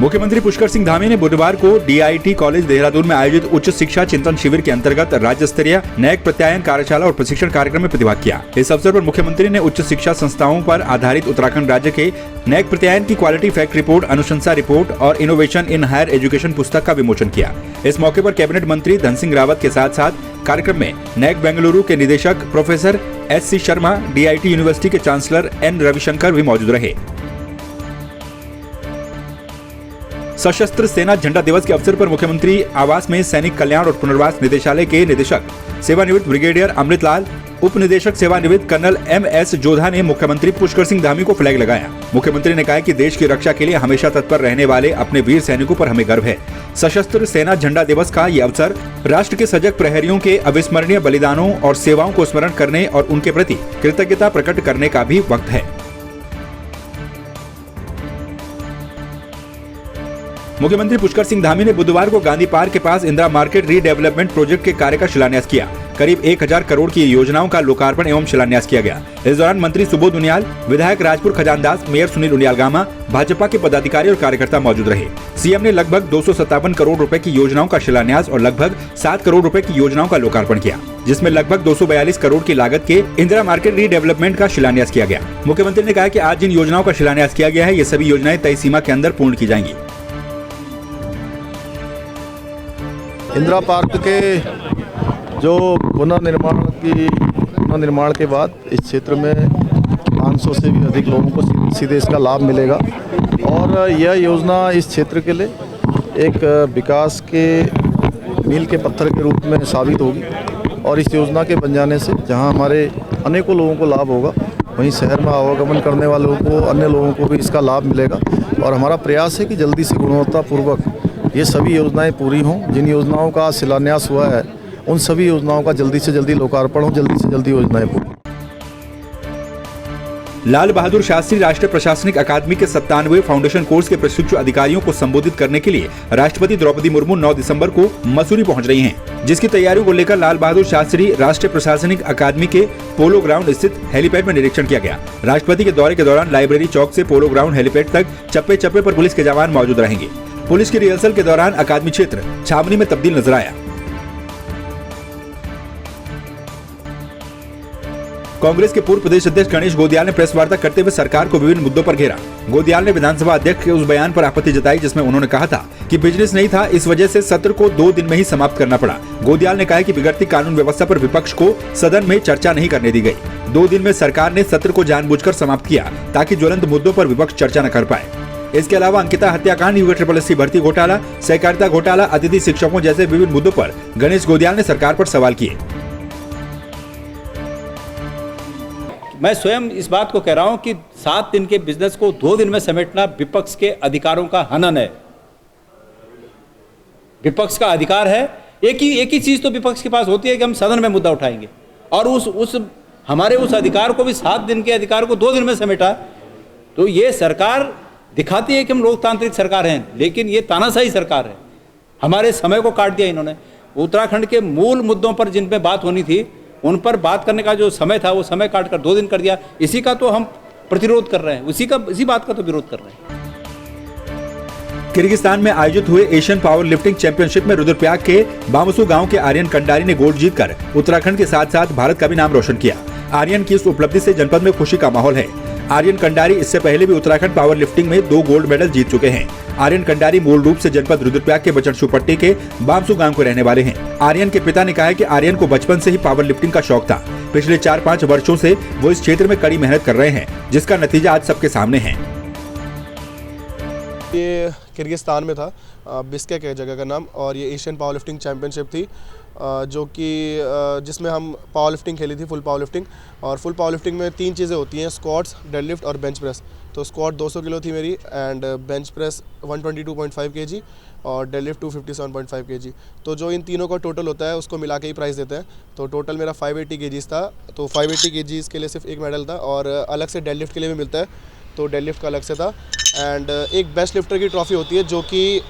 मुख्यमंत्री पुष्कर सिंह धामी ने बुधवार को DIT कॉलेज देहरादून में आयोजित उच्च शिक्षा चिंतन शिविर के अंतर्गत राज्य स्तरीय नैक प्रत्यायन कार्यशाला और प्रशिक्षण कार्यक्रम में प्रतिभाग किया। इस अवसर पर मुख्यमंत्री ने उच्च शिक्षा संस्थाओं पर आधारित उत्तराखंड राज्य के नैक प्रत्यायन की क्वालिटी फैक्ट रिपोर्ट, अनुशंसा रिपोर्ट और इनोवेशन इन हायर एजुकेशन पुस्तक का विमोचन किया। इस मौके पर कैबिनेट मंत्री धन सिंह रावत के साथ साथ कार्यक्रम में नैक बेंगलुरु के निदेशक professor SC Sharma, DIT university के चांसलर N रविशंकर भी मौजूद रहे। सशस्त्र सेना झंडा दिवस के अवसर पर मुख्यमंत्री आवास में सैनिक कल्याण और पुनर्वास निदेशालय के निदेशक सेवानिवृत्त ब्रिगेडियर अमृत लाल, उप निदेशक सेवानिवृत्त कर्नल MS जोधा ने मुख्यमंत्री पुष्कर सिंह धामी को फ्लैग लगाया। मुख्यमंत्री ने कहा कि देश की रक्षा के लिए हमेशा तत्पर रहने वाले अपने वीर सैनिकों पर हमें गर्व है। सशस्त्र सेना झंडा दिवस का ये अवसर राष्ट्र के सजग प्रहरियों के अविस्मरणीय बलिदानों और सेवाओं को स्मरण करने और उनके प्रति कृतज्ञता प्रकट करने का भी वक्त है। मुख्यमंत्री पुष्कर सिंह धामी ने बुधवार को गांधी पार्क के पास इंदिरा मार्केट रीडेवलपमेंट प्रोजेक्ट के कार्य का शिलान्यास किया। करीब 1000 करोड़ की योजनाओं का लोकार्पण एवं शिलान्यास किया गया। इस दौरान मंत्री सुबोध उनियाल, विधायक राजपुर खजानदास, मेयर सुनील उनियाल गामा, भाजपा के पदाधिकारी और कार्यकर्ता मौजूद रहे। सीएम ने लगभग 257 करोड़ रुपए की योजनाओं का शिलान्यास और लगभग 7 करोड़ रुपए की योजनाओं का लोकार्पण किया, जिसमें लगभग 242 करोड़ की लागत के इंदिरा मार्केट रीडेवलपमेंट का शिलान्यास किया गया। मुख्यमंत्री ने कहा कि आज जिन योजनाओं का शिलान्यास किया गया है, ये सभी योजनाएं तय सीमा के अंदर पूर्ण की जाएंगी। इंदिरा पार्क के जो पुनर्निर्माण के बाद इस क्षेत्र में 500 से भी अधिक लोगों को सीधे इसका लाभ मिलेगा और यह योजना इस क्षेत्र के लिए एक विकास के मील के पत्थर के रूप में साबित होगी और इस योजना के बन जाने से जहां हमारे अनेकों लोगों को लाभ होगा, वहीं शहर में आवागमन करने वालों को, अन्य लोगों को भी इसका लाभ मिलेगा और हमारा प्रयास है कि जल्दी से गुणवत्तापूर्वक ये सभी योजनाएं पूरी हों। जिन योजनाओं का शिलान्यास हुआ है उन सभी योजनाओं का जल्दी से जल्दी लोकार्पण हो, जल्दी से जल्दी योजनाएं पूरी। लाल बहादुर शास्त्री राष्ट्रीय प्रशासनिक अकादमी के 97वें फाउंडेशन कोर्स के प्रशिक्षु अधिकारियों को संबोधित करने के लिए राष्ट्रपति द्रौपदी मुर्मू 9 दिसंबर को मसूरी पहुंच रही हैं, जिसकी तैयारियों को लेकर लाल बहादुर शास्त्री राष्ट्रीय प्रशासनिक अकादमी के पोलो ग्राउंड स्थित हेलीपैड में निरीक्षण किया गया। राष्ट्रपति के दौरे के दौरान लाइब्रेरी चौक से पोलो ग्राउंड हेलीपैड तक चप्पे चप्पे पर पुलिस के जवान मौजूद रहेंगे। पुलिस की रिहर्सल के दौरान अकादमी क्षेत्र छावनी में तब्दील नजर आया। कांग्रेस के पूर्व प्रदेश अध्यक्ष गणेश गोदियाल ने प्रेस वार्ता करते हुए सरकार को विभिन्न मुद्दों पर घेरा। गोदियाल ने विधानसभा अध्यक्ष के उस बयान पर आपत्ति जताई जिसमें उन्होंने कहा था कि बिजनेस नहीं था, इस वजह से सत्र को 2 दिन में ही समाप्त करना पड़ा। गोदियाल ने कहा कि बिगड़ती कानून व्यवस्था पर विपक्ष को सदन में चर्चा नहीं करने दी गई। 2 दिन में सरकार ने सत्र को जानबूझकर समाप्त किया ताकि ज्वलंत मुद्दों पर विपक्ष चर्चा न कर पाए। इसके अलावा अंकिता हत्याकांड, UASSC भर्ती घोटाला, सहकारिता घोटाला, अतिथि शिक्षकों जैसे विभिन्न मुद्दों पर गणेश गोदियाल ने सरकार पर सवाल किए। मैं स्वयं इस बात को कह रहा हूं कि 7 दिन के बिजनेस को 2 दिन में समेटना विपक्ष के अधिकारों का हनन है। विपक्ष का अधिकार है, एक ही चीज तो विपक्ष के पास होती है कि हम सदन में मुद्दा उठाएंगे और हमारे उस अधिकार को भी 7 दिन के अधिकार को 2 दिन में समेटा। तो ये सरकार दिखाती है कि हम लोकतांत्रिक सरकार हैं, लेकिन ये तानाशाही सरकार है। हमारे समय को काट दिया इन्होंने। उत्तराखंड के मूल मुद्दों पर जिन पे बात होनी थी उन पर बात करने का जो समय था वो समय काट कर 2 दिन कर दिया। इसी का तो हम प्रतिरोध कर रहे हैं, इसी बात का तो विरोध कर रहे हैं। किर्गिस्तान में आयोजित हुए एशियन पावर लिफ्टिंग चैंपियनशिप में रुद्रप्रयाग के बामसू गांव के आर्यन कंडारी ने गोल्ड जीतकर उत्तराखंड के साथ साथ भारत का भी नाम रोशन किया। आर्यन की इस उपलब्धि से जनपद में खुशी का माहौल है। आर्यन कंडारी इससे पहले भी उत्तराखंड पावर लिफ्टिंग में 2 गोल्ड मेडल जीत चुके हैं। आर्यन कंडारी मूल रूप से जनपद रुद्रप्रयाग के बचनसू पट्टी के बामसू गांव के रहने वाले हैं। आर्यन के पिता ने कहा है कि आर्यन को बचपन से ही पावर लिफ्टिंग का शौक था। पिछले 4-5 वर्षों से वो इस क्षेत्र में कड़ी मेहनत कर रहे हैं, जिसका नतीजा आज सबके सामने है। ये किर्गिस्तान में था, बिस्केक है जगह का नाम, और ये एशियन पावर लिफ्टिंग चैंपियनशिप थी जो कि जिसमें हम पावर लिफ्टिंग खेली थी, फुल पावर लिफ्टिंग। और फुल पावर लिफ्टिंग में 3 चीज़ें होती हैं, स्क्वाट्स, डेडलिफ्ट और बेंच प्रेस। तो स्क्वाट 200 किलो थी मेरी एंड बेंच प्रेस 122.5 kg और डेडलिफ्ट 257.5 kg। तो जो इन तीनों का टोटल होता है उसको मिला के ही प्राइस देते हैं। तो टोटल मेरा 580 kg था। तो 580 kg के लिए सिर्फ एक मेडल था और अलग से डेडलिफ्ट के लिए भी मिलता है, तो डेडलिफ्ट का अलग से था। एंड एक बेस्ट लिफ्टर की ट्रॉफ़ी होती है जो कि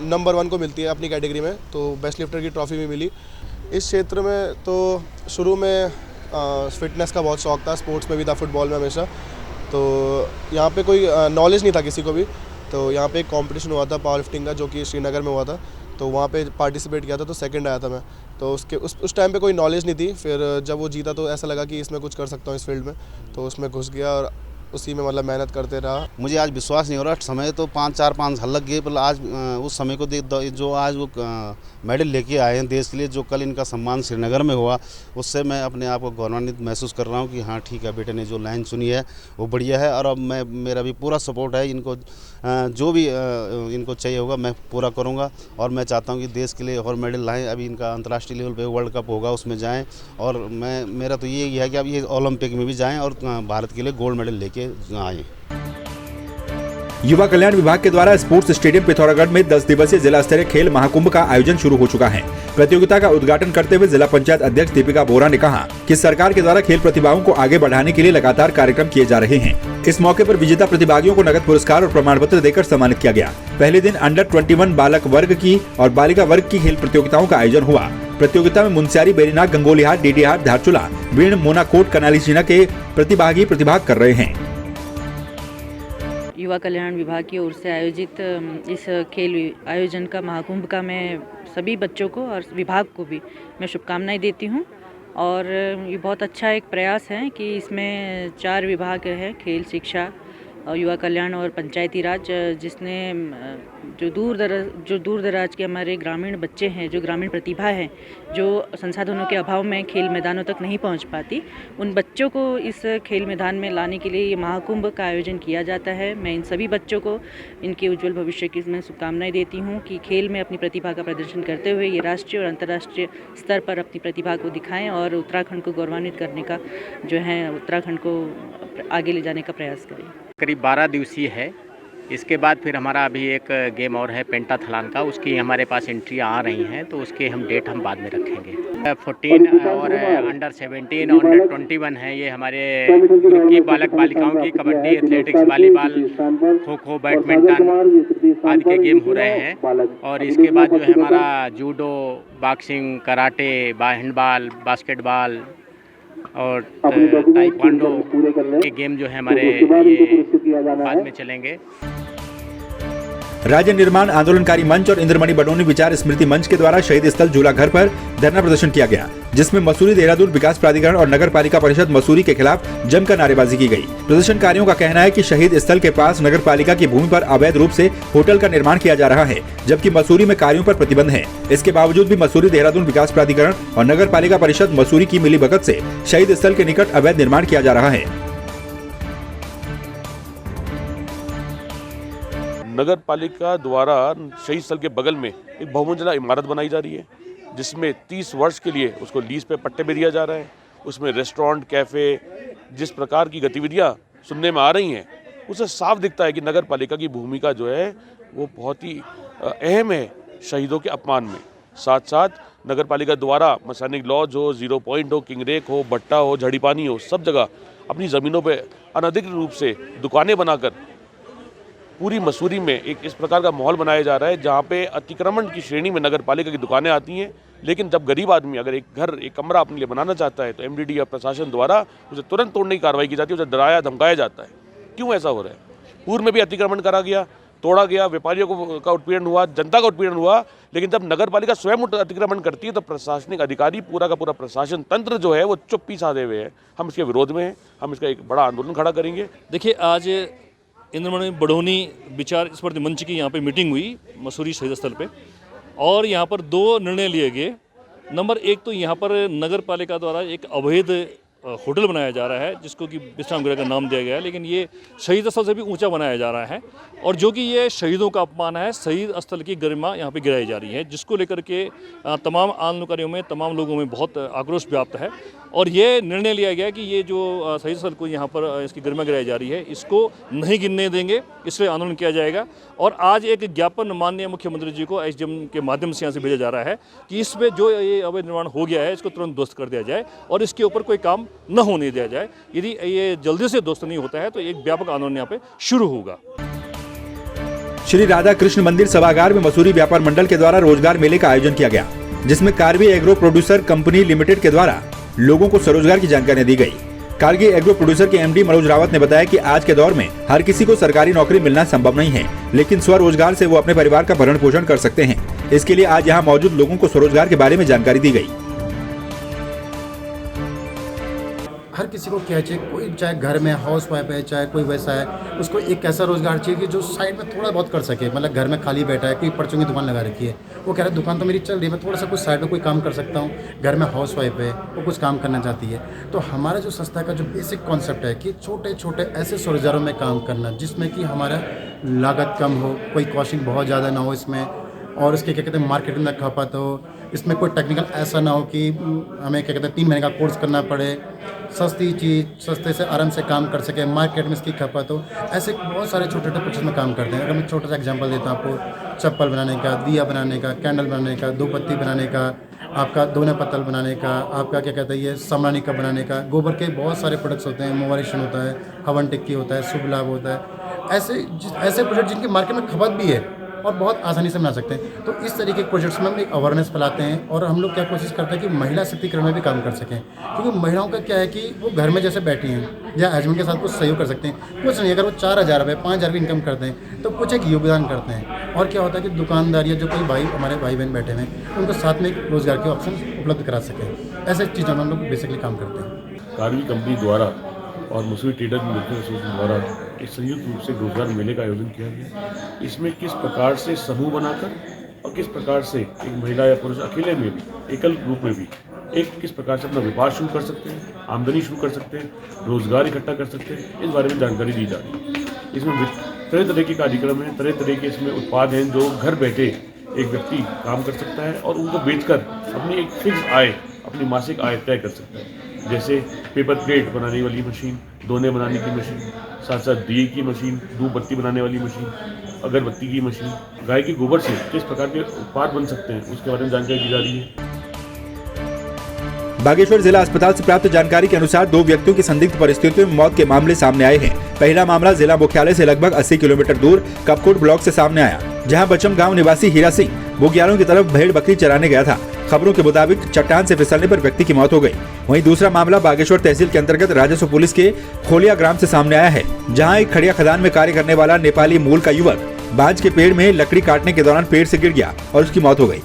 नंबर 1 को मिलती है अपनी कैटेगरी में, तो बेस्ट लिफ्टर की ट्रॉफ़ी भी मिली। इस क्षेत्र में तो शुरू में फिटनेस का बहुत शौक था, स्पोर्ट्स में भी था, फुटबॉल में हमेशा। तो यहाँ पे कोई नॉलेज नहीं था किसी को भी, तो यहाँ पे एक कंपटीशन हुआ था पावर लिफ्टिंग का, जो कि श्रीनगर में हुआ था, तो वहाँ पे पार्टिसिपेट किया था, तो सेकंड आया था मैं। तो उस टाइम पे कोई नॉलेज नहीं थी, फिर जब वो जीता तो ऐसा लगा कि इसमें कुछ कर सकता हूँ इस फील्ड में, तो उसमें घुस गया और उसी में मतलब मेहनत करते रहा। मुझे आज विश्वास नहीं हो रहा, समय तो 5 साल लग गए, पर आज उस समय को देख जो आज वो मेडल लेके आए हैं देश के लिए, जो कल इनका सम्मान श्रीनगर में हुआ, उससे मैं अपने आप को गौरवान्वित महसूस कर रहा हूँ कि हाँ ठीक है, बेटे ने जो लाइन चुनी है वो बढ़िया है। और अब मेरा भी पूरा सपोर्ट है इनको, जो भी इनको चाहिए होगा मैं पूरा करूँगा। और मैं चाहता हूँ कि देश के लिए और मेडल लाएँ। अभी इनका अंतर्राष्ट्रीय लेवल पे वर्ल्ड कप होगा, उसमें जाएँ, और मेरा तो यही है कि अब ये ओलंपिक में भी जाएँ और भारत के लिए गोल्ड मेडल लेके आए। युवा कल्याण विभाग के द्वारा स्पोर्ट्स स्टेडियम पिथौरागढ़ में 10 दिवसीय जिला स्तरीय खेल महाकुंभ का आयोजन शुरू हो चुका है। प्रतियोगिता का उद्घाटन करते हुए जिला पंचायत अध्यक्ष दीपिका बोरा ने कहा कि सरकार के द्वारा खेल प्रतिभाओं को आगे बढ़ाने के लिए लगातार कार्यक्रम किए जा रहे हैं। इस मौके पर विजेता प्रतिभागियों को नगद पुरस्कार और प्रमाण पत्र देकर सम्मानित किया गया। पहले दिन अंडर 21 बालक वर्ग की और बालिका वर्ग की खेल प्रतियोगिताओं का आयोजन हुआ। प्रतियोगिता में मुनस्यारी, बेरीनाग, गंगोलीहाट, डीडीहाट, धारचूला, बीण, मोनाकोट, कनालीसीना के प्रतिभागी प्रतिभाग कर रहे हैं। युवा कल्याण विभाग की ओर से आयोजित इस खेल आयोजन का महाकुंभ का मैं सभी बच्चों को और विभाग को भी मैं शुभकामनाएं देती हूं। और ये बहुत अच्छा एक प्रयास है कि इसमें 4 विभाग हैं, खेल, शिक्षा, युवा कल्याण और पंचायती राज, जिसने जो दूर दराज के हमारे ग्रामीण बच्चे हैं, जो ग्रामीण प्रतिभा है, जो संसाधनों के अभाव में खेल मैदानों तक नहीं पहुंच पाती, उन बच्चों को इस खेल मैदान में लाने के लिए ये महाकुंभ का आयोजन किया जाता है। मैं इन सभी बच्चों को इनके उज्जवल भविष्य की मैं शुभकामनाएं देती हूं कि खेल में अपनी प्रतिभा का प्रदर्शन करते हुए ये राष्ट्रीय और अंतर्राष्ट्रीय स्तर पर अपनी प्रतिभा को दिखाएं और उत्तराखंड को गौरवान्वित करने का जो है, उत्तराखंड को आगे ले जाने का प्रयास करें। करीब 12 दिवसीय है। इसके बाद फिर हमारा अभी एक गेम और है पेंटाथलन का, उसकी हमारे पास एंट्री आ रही हैं, तो उसके डेट हम बाद में रखेंगे। 14 और अंडर 17 और अंडर 21 है, ये हमारे ग्रुप की बालक बालिकाओं की kabaddi, athletics, volleyball, kho kho, badminton आदि के गेम हो रहे हैं। और इसके बाद जो है हमारा judo, boxing, karate, handball, basketball और ताइक्वांडो के गेम जो है हमारे ये बाद में चलेंगे। राज्य निर्माण आंदोलनकारी मंच और इंद्रमणि बडोनी विचार स्मृति मंच के द्वारा शहीद स्थल झूला घर पर धरना प्रदर्शन किया गया, जिसमें मसूरी देहरादून विकास प्राधिकरण और नगर पालिका परिषद मसूरी के खिलाफ जमकर नारेबाजी की गई। प्रदर्शनकारियों का कहना है कि शहीद स्थल के पास नगर पालिका की भूमि पर अवैध रूप से होटल का निर्माण किया जा रहा है, जबकि मसूरी में कार्यों पर प्रतिबंध है। इसके बावजूद भी मसूरी देहरादून विकास प्राधिकरण और नगर पालिका परिषद मसूरी की मिलीभगत से शहीद स्थल के निकट अवैध निर्माण किया जा रहा है। नगर पालिका द्वारा शहीद स्थल के बगल में एक बहुमंजिला इमारत बनाई जा रही है, जिसमें 30 वर्ष के लिए उसको लीज पे पट्टे पे दिया जा रहा है। उसमें रेस्टोरेंट, कैफ़े, जिस प्रकार की गतिविधियां सुनने में आ रही हैं, उससे साफ दिखता है कि नगर पालिका की भूमिका जो है वो बहुत ही अहम है शहीदों के अपमान में। साथ साथ नगर पालिका द्वारा मसैनिक लॉज हो, 0 पॉइंट हो, किंगरेक हो, भट्टा हो, झड़ी पानी हो, सब जगह अपनी ज़मीनों पर अनधिकृत रूप से दुकानें बनाकर पूरी मसूरी में एक इस प्रकार का माहौल बनाया जा रहा है, जहाँ पे अतिक्रमण की श्रेणी में नगर पालिका की दुकानें आती हैं। लेकिन जब गरीब आदमी अगर एक घर, एक कमरा अपने लिए बनाना चाहता है, तो एमडीडी या प्रशासन द्वारा उसे तुरंत तोड़ने की कार्रवाई की जाती है, उसे डराया धमकाया जाता है। क्यों ऐसा हो रहा है? पूर्व में भी अतिक्रमण करा गया, तोड़ा गया, व्यापारियों का उत्पीड़न हुआ, जनता का उत्पीड़न हुआ, लेकिन जब नगर पालिका स्वयं अतिक्रमण करती है तो प्रशासनिक अधिकारी, पूरा का पूरा प्रशासन तंत्र जो है वो चुप्पी साधे हुए है। हम इसके विरोध में हैं, हम इसका एक बड़ा आंदोलन खड़ा करेंगे। देखिए, आज इंद्रमणि बडोनी विचार स्मृति मंच की यहाँ पे मीटिंग हुई मसूरी शहीद स्थल पे, और यहाँ पर 2 निर्णय लिए गए। नंबर 1 तो यहाँ पर नगर पालिका द्वारा एक अवैध होटल बनाया जा रहा है, जिसको कि विश्राम गृह का नाम दिया गया है, लेकिन ये शहीद स्थल से भी ऊंचा बनाया जा रहा है, और जो कि ये शहीदों का अपमान है। शहीद स्थल की गरिमा यहाँ पे गिराई जा रही है, जिसको लेकर के तमाम आंदोलनकारियों में, तमाम लोगों में बहुत आक्रोश व्याप्त है। और ये निर्णय लिया गया कि ये जो शहीद स्थल को यहाँ पर इसकी गरिमा गिराई जा रही है, इसको नहीं गिरने देंगे, इसलिए आंदोलन किया जाएगा। और आज एक ज्ञापन माननीय मुख्यमंत्री जी को एसडीएम के माध्यम से यहाँ से भेजा जा रहा है कि इस पर जो ये अवैध निर्माण हो गया है, इसको तुरंत ध्वस्त कर दिया जाए और इसके ऊपर कोई काम न होने दिया जाए। यदि ये जल्दी से ध्वस्त नहीं होता है तो एक व्यापक आंदोलन यहाँ पे शुरू होगा। श्री राधा कृष्ण मंदिर सभागार में मसूरी व्यापार मंडल के द्वारा रोजगार मेले का आयोजन किया गया, जिसमें Karbi agro producer company limited के द्वारा लोगों को स्वरोजगार की जानकारी दी गई। कारगिल एग्रो प्रोड्यूसर के एमडी मनोज रावत ने बताया कि आज के दौर में हर किसी को सरकारी नौकरी मिलना संभव नहीं है, लेकिन स्वरोजगार से वो अपने परिवार का भरण पोषण कर सकते हैं। इसके लिए आज यहाँ मौजूद लोगों को स्वरोजगार के बारे में जानकारी दी गई। हर किसी को क्या चाहिए, कोई चाहे घर में हाउस वाइफ है, चाहे कोई वैसा है, उसको एक ऐसा रोज़गार चाहिए कि जो साइड में थोड़ा बहुत कर सके। मतलब घर में खाली बैठा है, कोई परचून की दुकान लगा रखी है, वो कह रहा है दुकान तो मेरी चल रही है, मैं थोड़ा सा कुछ साइड में कोई काम कर सकता हूँ। घर में हाउस वाइफ है, वो कुछ काम करना चाहती है। तो हमारा जो संस्था का जो बेसिक कॉन्सेप्ट है कि छोटे छोटे ऐसे स्वरोजगारों में काम करना जिसमें कि हमारा लागत कम हो, कोई कॉस्टिंग बहुत ज़्यादा ना हो इसमें, और इसके क्या कहते हैं मार्केटिंग में खपत हो, इसमें कोई टेक्निकल ऐसा ना हो कि हमें क्या कहते हैं 3 महीने का कोर्स करना पड़े, सस्ती चीज़ सस्ते से आराम से काम कर सके, मार्केट में इसकी खपत हो। ऐसे बहुत सारे छोटे छोटे प्रोसेस में काम करते हैं। अगर मैं छोटा सा एग्जांपल देता हूँ आपको, चप्पल बनाने का, दिया बनाने का, कैंडल बनाने का, दो पत्ती बनाने का, आपका दोने पत्तल बनाने का, आपका क्या कहते हैं ये समरानी का बनाने का, गोबर के बहुत सारे प्रोडक्ट्स होते हैं, मोबाइलेशन होता है, हवन टिक्की होता है, शुभ लाभ होता है। ऐसे प्रोडक्ट जिनकी मार्केट में खपत भी है और बहुत आसानी से बना सकते हैं। तो इस तरीके के प्रोजेक्ट्स में हम एक अवेयरनेस फैलाते हैं और हम लोग क्या कोशिश करते हैं कि महिला शक्तिकरण में भी काम कर सकें। क्योंकि महिलाओं का क्या है कि वो घर में जैसे बैठी हैं या हस्बैंड के साथ कुछ सहयोग कर सकते हैं, कुछ नहीं, अगर वो 4,000 रुपये 5,000 की इनकम करते हैं तो कुछ एक योगदान करते हैं। और क्या होता है कि दुकानदार या जो कोई भाई हमारे भाई बहन बैठे हुए हैं उनको साथ में एक रोज़गार के ऑप्शन उपलब्ध करा सकें। ऐसे चीज़ों में हम लोग बेसिकली काम करते हैं। कारगिल कंपनी द्वारा और मसूरी ट्रेडर वेलफेयर एसोसिएशन द्वारा एक संयुक्त रूप से रोजगार मेले का आयोजन किया गया। इसमें किस प्रकार से समूह बनाकर और किस प्रकार से एक महिला या पुरुष अकेले में भी, एकल रूप में भी एक किस प्रकार से अपना व्यापार शुरू कर सकते हैं, आमदनी शुरू कर सकते हैं, रोजगार इकट्ठा कर सकते हैं, इस बारे में जानकारी दी जा रही है। इसमें तरह तरह के कार्यक्रम हैं, तरह तरह के इसमें उत्पाद हैं जो घर बैठे एक व्यक्ति काम कर सकता है और उनको बेचकर अपनी एक फिक्स आय, अपनी मासिक आय तय कर सकता है। जैसे पेपर प्लेट बनाने वाली मशीन, दोने बनाने की मशीन, साथ साथ दिए की मशीन, धूप बत्ती बनाने वाली मशीन, अगरबत्ती की मशीन, गाय के गोबर से किस प्रकार के उत्पाद बन सकते हैं उसके बारे में जानकारी दी जा रही है। बागेश्वर जिला अस्पताल से प्राप्त जानकारी के अनुसार 2 व्यक्तियों की संदिग्ध परिस्थितियों में मौत के मामले सामने आए हैं। पहला मामला जिला मुख्यालय से लगभग 80 किलोमीटर दूर कपकोट ब्लॉक से सामने आया, जहां बचम गांव निवासी हीरा सिंह बुग्यालों की तरफ भेड़ बकरी चराने गया था। खबरों के मुताबिक चट्टान से फिसलने पर व्यक्ति की मौत हो गई। वहीं दूसरा मामला बागेश्वर तहसील के अंतर्गत राजस्व पुलिस के खोलिया ग्राम से सामने आया है, जहां एक खड़िया खदान में कार्य करने वाला नेपाली मूल का युवक बांज के पेड़ में लकड़ी काटने के दौरान पेड़ से गिर गया और उसकी मौत हो गई।